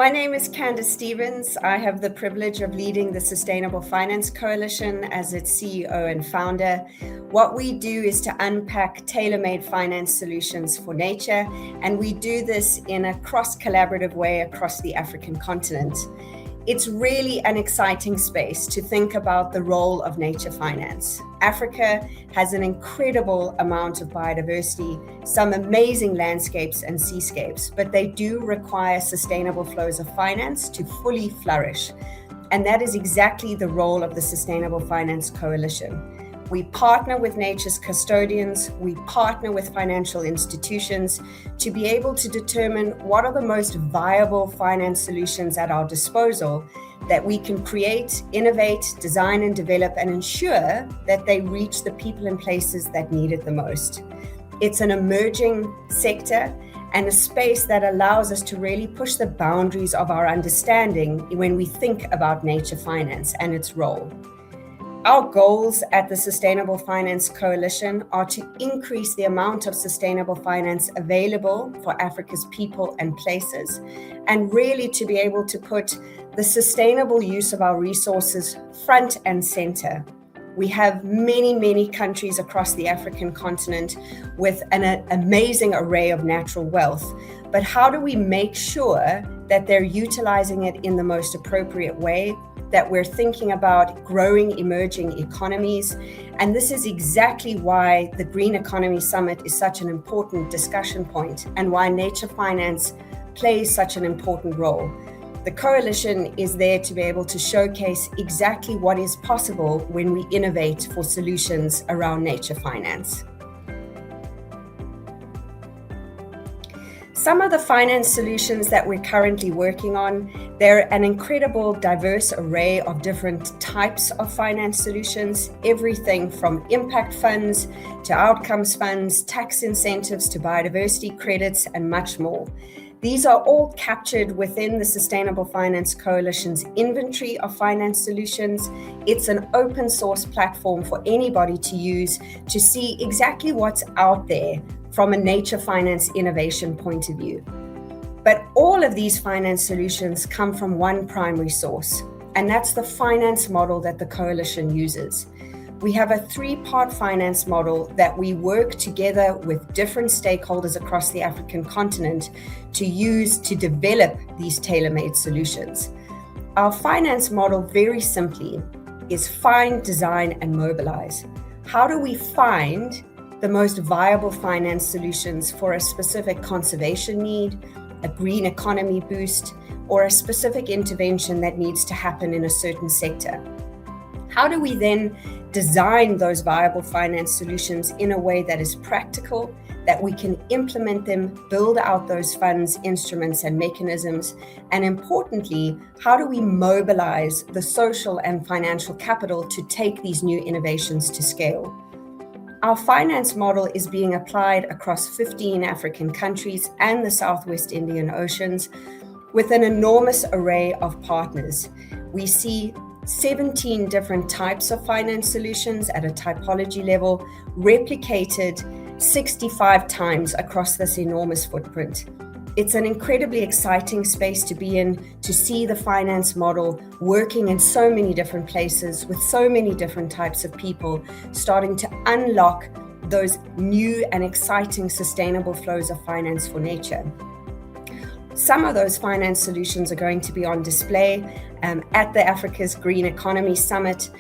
My name is Candice Stevens. I have the privilege of leading the Sustainable Finance Coalition as its CEO and founder. What we do is to unpack tailor-made finance solutions for nature, and we do this in a cross-collaborative way across the African continent. It's really an exciting space to think about the role of nature finance. Africa has an incredible amount of biodiversity, some amazing landscapes and seascapes, but they do require sustainable flows of finance to fully flourish. And that is exactly the role of the Sustainable Finance Coalition. We partner with nature's custodians, we partner with financial institutions to be able to determine what are the most viable finance solutions at our disposal that we can create, innovate, design and develop and ensure that they reach the people and places that need it the most. It's an emerging sector and a space that allows us to really push the boundaries of our understanding when we think about nature finance and its role. Our goals at the Sustainable Finance Coalition are to increase the amount of sustainable finance available for Africa's people and places, and really to be able to put the sustainable use of our resources front and center. We have many countries across the African continent with an amazing array of natural wealth, but how do we make sure that they're utilizing it in the most appropriate way, that we're thinking about growing emerging economies? And this is exactly why the Green Economy Summit is such an important discussion point and why nature finance plays such an important role. The coalition is there to be able to showcase exactly what is possible when we innovate for solutions around nature finance. Some of the finance solutions that we're currently working on, they're an incredible diverse array of different types of finance solutions, everything from impact funds to outcomes funds, tax incentives to biodiversity credits, and much more. These are all captured within the Sustainable Finance Coalition's inventory of finance solutions. It's an open source platform for anybody to use to see exactly what's out there from a nature finance innovation point of view. But all of these finance solutions come from one primary source, and that's the finance model that the coalition uses. We have a three-part finance model that we work together with different stakeholders across the African continent to use to develop these tailor-made solutions. Our finance model, very simply, is find, design, and mobilize. How do we find the most viable finance solutions for a specific conservation need, a green economy boost, or a specific intervention that needs to happen in a certain sector? How do we then design those viable finance solutions in a way that is practical, that we can implement them, build out those funds, instruments, and mechanisms? And importantly, how do we mobilize the social and financial capital to take these new innovations to scale? Our finance model is being applied across 15 African countries and the Southwest Indian Oceans with an enormous array of partners. We see 17 different types of finance solutions at a typology level, replicated 65 times across this enormous footprint. It's an incredibly exciting space to be in, to see the finance model working in so many different places with so many different types of people, starting to unlock those new and exciting sustainable flows of finance for nature. Some of those finance solutions are going to be on display at the Africa's Green Economy Summit.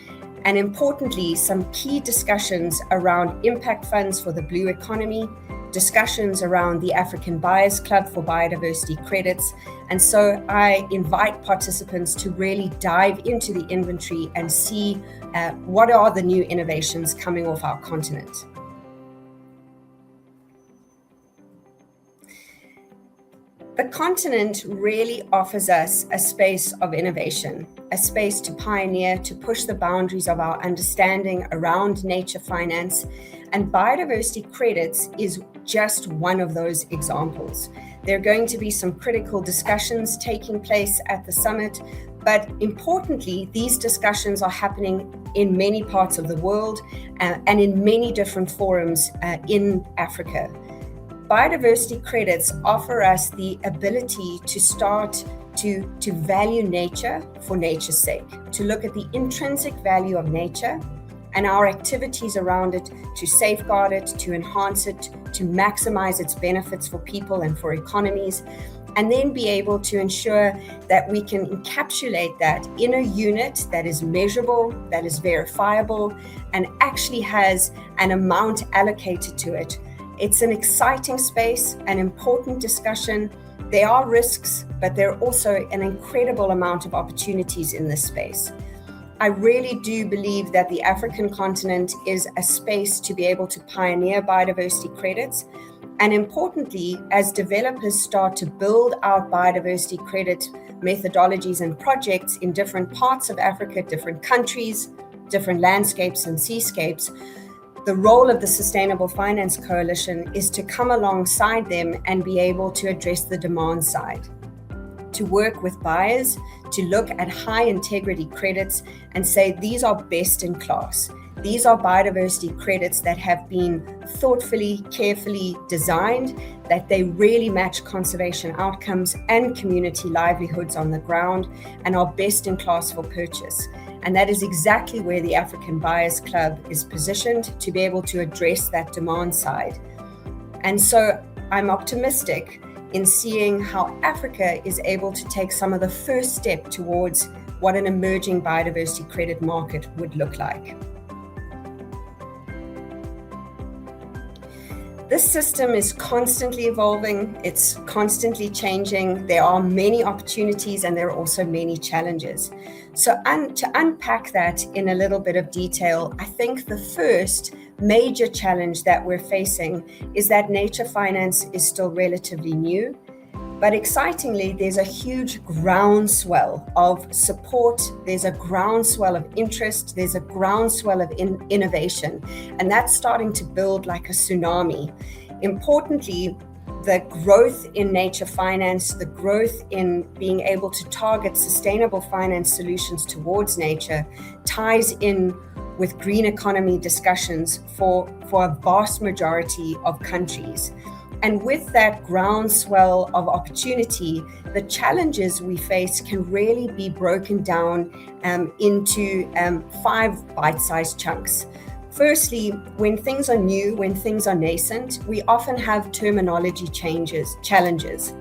And importantly, some key discussions around impact funds for the blue economy, discussions around the African Buyers Club for biodiversity credits. And so I invite participants to really dive into the inventory and see what are the new innovations coming off our continent. The continent really offers us a space of innovation, a space to pioneer, to push the boundaries of our understanding around nature finance. And biodiversity credits is just one of those examples. There are going to be some critical discussions taking place at the summit, but importantly, these discussions are happening in many parts of the world and in many different forums in Africa. Biodiversity credits offer us the ability to start to value nature for nature's sake, to look at the intrinsic value of nature and our activities around it, to safeguard it, to enhance it, to maximize its benefits for people and for economies, and then be able to ensure that we can encapsulate that in a unit that is measurable, that is verifiable, and actually has an amount allocated to it. It's an exciting space, an important discussion. There are risks, but there are also an incredible amount of opportunities in this space. I really do believe that the African continent is a space to be able to pioneer biodiversity credits. And importantly, as developers start to build out biodiversity credit methodologies and projects in different parts of Africa, different countries, different landscapes and seascapes, the role of the Sustainable Finance Coalition is to come alongside them and be able to address the demand side, to work with buyers, to look at high integrity credits and say these are best in class. These are biodiversity credits that have been thoughtfully, carefully designed, that they really match conservation outcomes and community livelihoods on the ground and are best in class for purchase. And that is exactly where the African Buyers Club is positioned to be able to address that demand side. And so I'm optimistic in seeing how Africa is able to take some of the first step towards what an emerging biodiversity credit market would look like. This system is constantly evolving, it's constantly changing. There are many opportunities and there are also many challenges. So to unpack that in a little bit of detail, I think the first major challenge that we're facing is that nature finance is still relatively new. But excitingly, there's a huge groundswell of support, there's a groundswell of interest, there's a groundswell of innovation, and that's starting to build like a tsunami. Importantly, the growth in nature finance, the growth in being able to target sustainable finance solutions towards nature ties in with green economy discussions for a vast majority of countries. And with that groundswell of opportunity, the challenges we face can really be broken down into 5 bite-sized chunks. Firstly, when things are new, when things are nascent, we often have terminology challenges.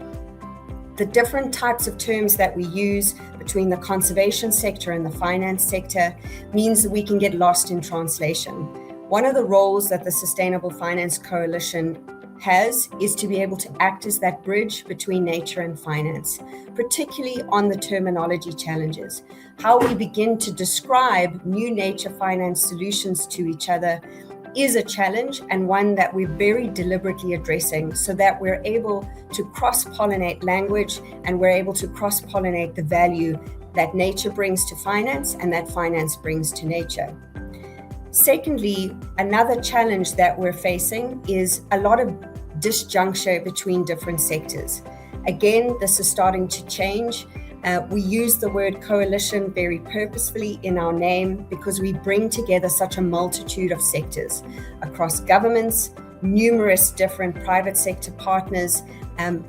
The different types of terms that we use between the conservation sector and the finance sector means that we can get lost in translation. One of the roles that the Sustainable Finance Coalition is to be able to act as that bridge between nature and finance, particularly on the terminology challenges. How we begin to describe new nature finance solutions to each other is a challenge, and one that we're very deliberately addressing so that we're able to cross-pollinate language and we're able to cross-pollinate the value that nature brings to finance and that finance brings to nature. Secondly, another challenge that we're facing is a lot of disjuncture between different sectors. Again, this is starting to change. We use the word coalition very purposefully in our name because we bring together such a multitude of sectors across governments, numerous different private sector partners,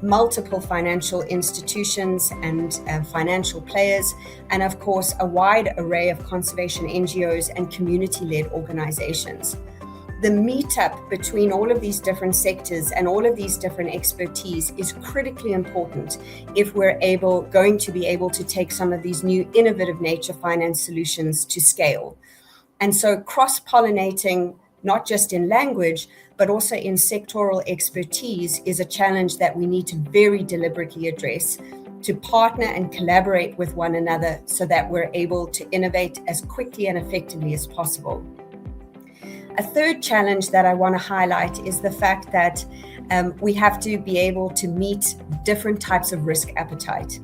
multiple financial institutions and financial players, and of course, a wide array of conservation NGOs and community-led organizations. The meetup between all of these different sectors and all of these different expertise is critically important if we're going to be able to take some of these new innovative nature finance solutions to scale. And so cross-pollinating, not just in language, but also in sectoral expertise is a challenge that we need to very deliberately address, to partner and collaborate with one another so that we're able to innovate as quickly and effectively as possible. A third challenge that I want to highlight is the fact that we have to be able to meet different types of risk appetite.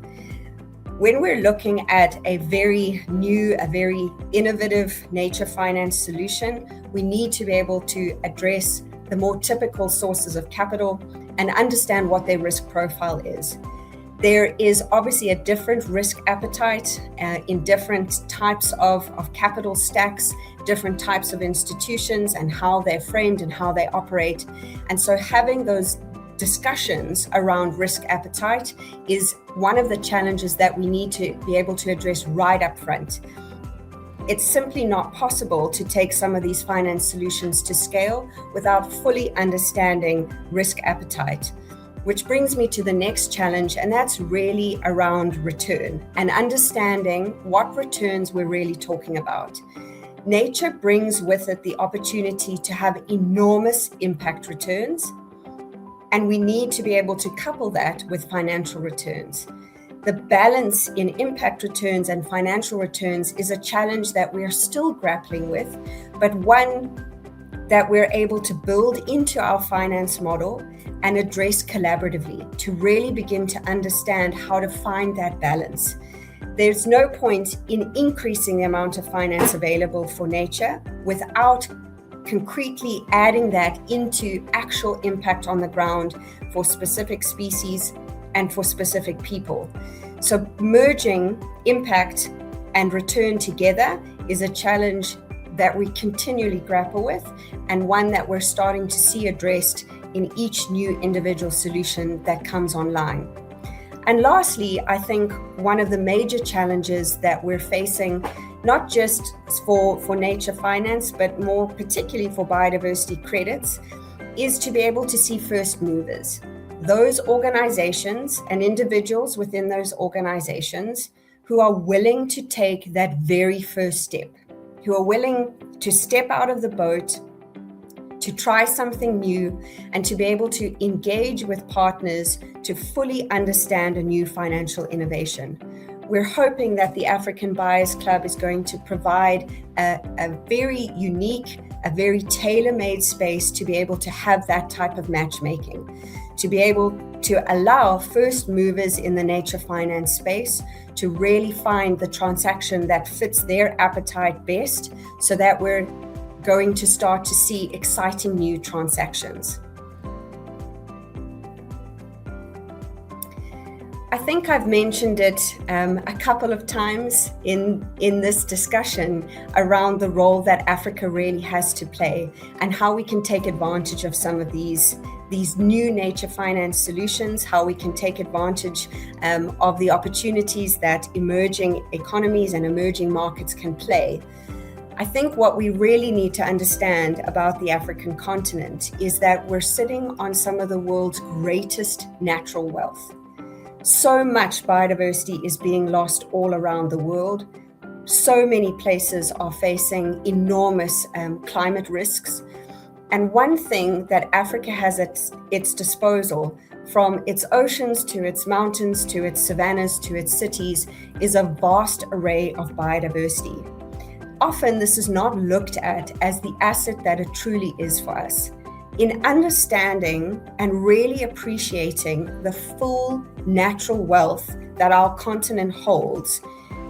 When we're looking at a very new, a very innovative nature finance solution, we need to be able to address the more typical sources of capital and understand what their risk profile is. There is obviously a different risk appetite in different types of capital stacks, different types of institutions and how they're framed and how they operate. And so having those discussions around risk appetite is one of the challenges that we need to be able to address right up front. It's simply not possible to take some of these finance solutions to scale without fully understanding risk appetite. Which brings me to the next challenge, and that's really around return and understanding what returns we're really talking about. Nature brings with it the opportunity to have enormous impact returns, and we need to be able to couple that with financial returns. The balance in impact returns and financial returns is a challenge that we are still grappling with, but one that we're able to build into our finance model and address collaboratively to really begin to understand how to find that balance. There's no point in increasing the amount of finance available for nature without concretely adding that into actual impact on the ground for specific species and for specific people. So merging impact and return together is a challenge that we continually grapple with, and one that we're starting to see addressed in each new individual solution that comes online. And lastly, I think one of the major challenges that we're facing, not just for nature finance, but more particularly for biodiversity credits, is to be able to see first movers. Those organizations and individuals within those organizations who are willing to take that very first step, who are willing to step out of the boat, to try something new, and to be able to engage with partners to fully understand a new financial innovation. We're hoping that the African Buyers Club is going to provide a very unique, a very tailor-made space to be able to have that type of matchmaking, to be able to allow first movers in the nature finance space to really find the transaction that fits their appetite best, so that we're going to start to see exciting new transactions. I think I've mentioned it a couple of times in this discussion around the role that Africa really has to play and how we can take advantage of some of these new nature finance solutions, how we can take advantage of the opportunities that emerging economies and emerging markets can play. I think what we really need to understand about the African continent is that we're sitting on some of the world's greatest natural wealth. So much biodiversity is being lost all around the world. So many places are facing enormous climate risks. And one thing that Africa has at its disposal, from its oceans to its mountains to its savannas to its cities, is a vast array of biodiversity. Often this is not looked at as the asset that it truly is for us. In understanding and really appreciating the full natural wealth that our continent holds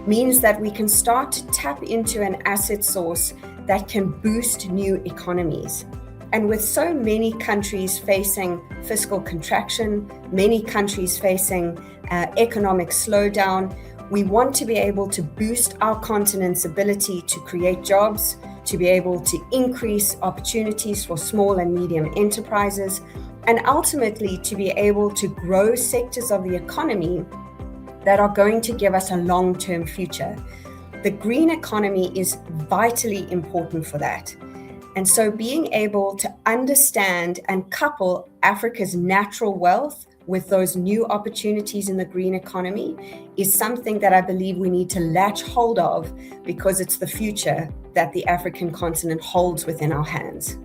means that we can start to tap into an asset source that can boost new economies. And with so many countries facing fiscal contraction, many countries facing economic slowdown, we want to be able to boost our continent's ability to create jobs, to be able to increase opportunities for small and medium enterprises, and ultimately to be able to grow sectors of the economy that are going to give us a long-term future. The green economy is vitally important for that. And so being able to understand and couple Africa's natural wealth with those new opportunities in the green economy is something that I believe we need to latch hold of, because it's the future that the African continent holds within our hands.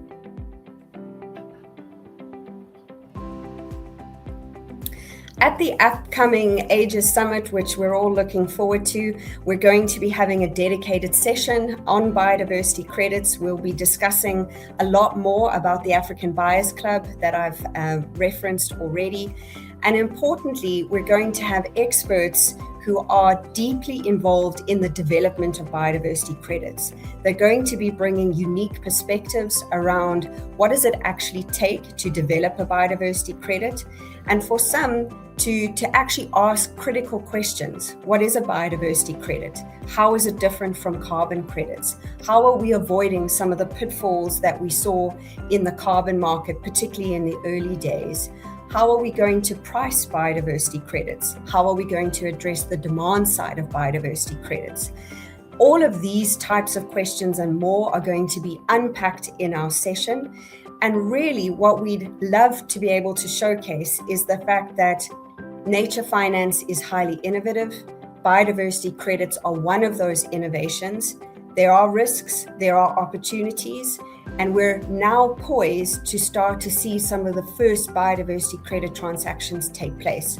At the upcoming Ages Summit, which we're all looking forward to, we're going to be having a dedicated session on biodiversity credits. We'll be discussing a lot more about the African Buyers Club that I've referenced already. And importantly, we're going to have experts who are deeply involved in the development of biodiversity credits. They're going to be bringing unique perspectives around what does it actually take to develop a biodiversity credit, and for some to actually ask critical questions. What is a biodiversity credit? How is it different from carbon credits? How are we avoiding some of the pitfalls that we saw in the carbon market, particularly in the early days? How are we going to price biodiversity credits? How are we going to address the demand side of biodiversity credits? All of these types of questions and more are going to be unpacked in our session. And really what we'd love to be able to showcase is the fact that nature finance is highly innovative. Biodiversity credits are one of those innovations. There are risks, there are opportunities, and we're now poised to start to see some of the first biodiversity credit transactions take place.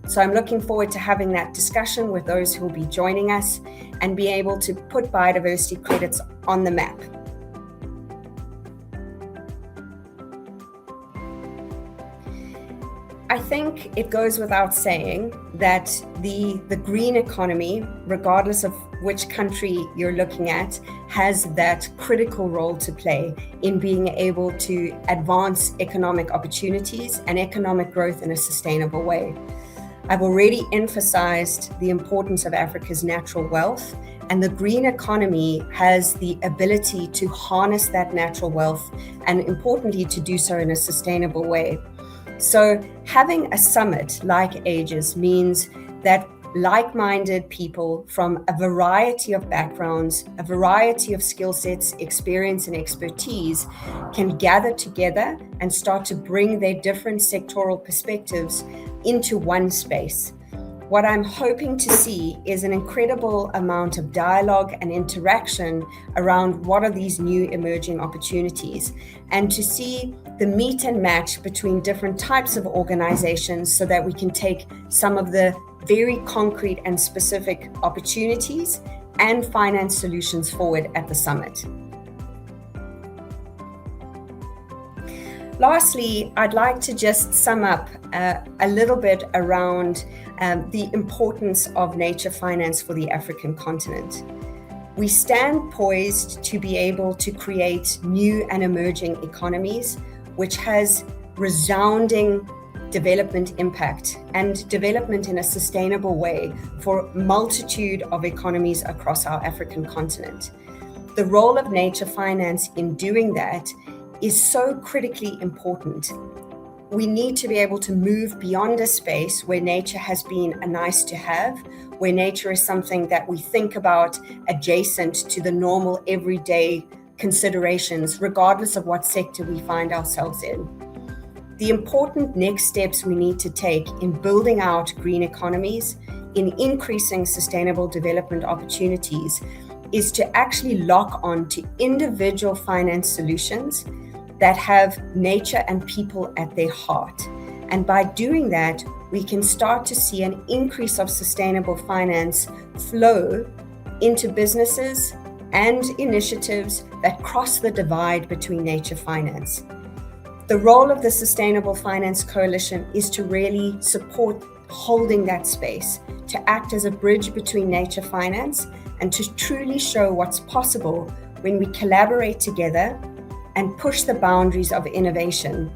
So I'm looking forward to having that discussion with those who will be joining us and be able to put biodiversity credits on the map. I think it goes without saying that the green economy, regardless of which country you're looking at, has that critical role to play in being able to advance economic opportunities and economic growth in a sustainable way. I've already emphasized the importance of Africa's natural wealth, and the green economy has the ability to harness that natural wealth, and importantly, to do so in a sustainable way. So having a summit like AGES means that like-minded people from a variety of backgrounds, a variety of skill sets, experience, and expertise can gather together and start to bring their different sectoral perspectives into one space. What I'm hoping to see is an incredible amount of dialogue and interaction around what are these new emerging opportunities, and to see the meet and match between different types of organizations so that we can take some of the very concrete and specific opportunities and finance solutions forward at the summit. Lastly, I'd like to just sum up a little bit around the importance of nature finance for the African continent. We stand poised to be able to create new and emerging economies, which has resounding development impact and development in a sustainable way for a multitude of economies across our African continent. The role of nature finance in doing that is so critically important. We need to be able to move beyond a space where nature has been a nice to have, where nature is something that we think about adjacent to the normal everyday considerations, regardless of what sector we find ourselves in. The important next steps we need to take in building out green economies, in increasing sustainable development opportunities, is to actually lock on to individual finance solutions that have nature and people at their heart. And by doing that, we can start to see an increase of sustainable finance flow into businesses and initiatives that cross the divide between nature finance. The role of the Sustainable Finance Coalition is to really support holding that space, to act as a bridge between nature finance and to truly show what's possible when we collaborate together and push the boundaries of innovation